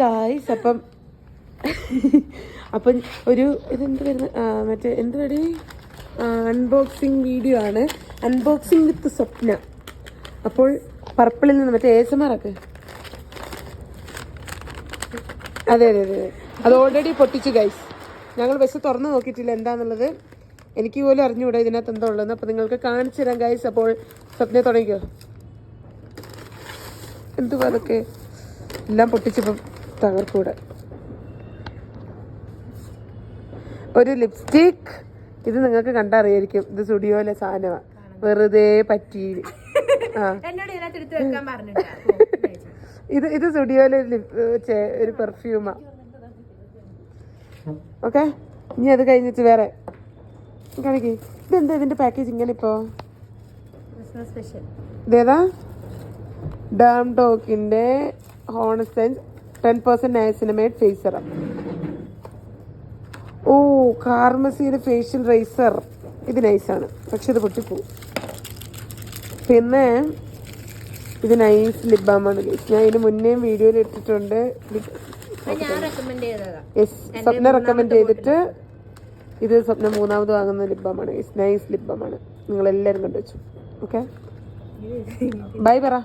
Guys അപ്പം ഒരു ഇതെന്ത് വരുന്ന മറ്റേ എന്ത് വഴി അൺബോക്സിങ് വീഡിയോ ആണ്. അൺബോക്സിങ് വിത്ത് സ്വപ്ന. അപ്പോൾ പർപ്പിളിൽ നിന്ന് മറ്റേ ASMR അതെ അതെ അതെ അത് ഓൾറെഡി പൊട്ടിച്ചു ഗൈസ്. ഞങ്ങൾ ബസ് തുറന്നു നോക്കിയിട്ടില്ല എന്താന്നുള്ളത്. എനിക്ക് പോലും അറിഞ്ഞുകൂടാ ഇതിനകത്ത് എന്താ ഉള്ളതെന്ന്. അപ്പം നിങ്ങൾക്ക് കാണിച്ചു തരാം ഗൈസ്. അപ്പോൾ സ്വപ്ന തുടങ്ങിക്കോ. എന്തുവാ അതൊക്കെ എല്ലാം പൊട്ടിച്ചപ്പം തകർക്കൂടെ. ഒരു ലിപ്സ്റ്റിക്. ഇത് നിങ്ങൾക്ക് കണ്ടറിയായിരിക്കും. ഇത് സ്റ്റുഡിയോയിലെ സാധനമാണ്. വെറുതെ പറ്റി. ഇത് സ്റ്റുഡിയോയിലെ ഒരു പെർഫ്യൂമാ. ഓക്കെ, ഇനി അത് കഴിഞ്ഞിട്ട് വേറെ കാണിക്കേ. ഇതെന്താ ഇതിന്റെ പാക്കേജ് ഇങ്ങനെ ഇപ്പോ? ഇതേതാ? ഡാം ഡോക്കിന്റെ ഹോണസെൻസ് 10% നയസിനമൈഡ് ഫേസ് സെറം. ഓ, കാർമസിയുടെ ഫേഷ്യൽ റൈസർ. ഇത് നൈസാണ്, പക്ഷെ ഇത് പൊട്ടിപ്പോവും. പിന്നെ ഇത് നൈസ് ലിപ് ബാമാണ്. ഞാൻ ഇതിന് മുന്നേ വീഡിയോയിൽ ഇട്ടിട്ടുണ്ട്. സ്വപ്ന റെക്കമെൻഡ് ചെയ്തിട്ട് ഇത് സ്വപ്ന മൂന്നാമത് വാങ്ങുന്ന ലിപ് ബാമാണ്. നൈസ് ലിപ് ബാമാണ്. നിങ്ങൾ എല്ലാവരും കണ്ടുവച്ചു. ഓക്കെ, ബൈ പറ.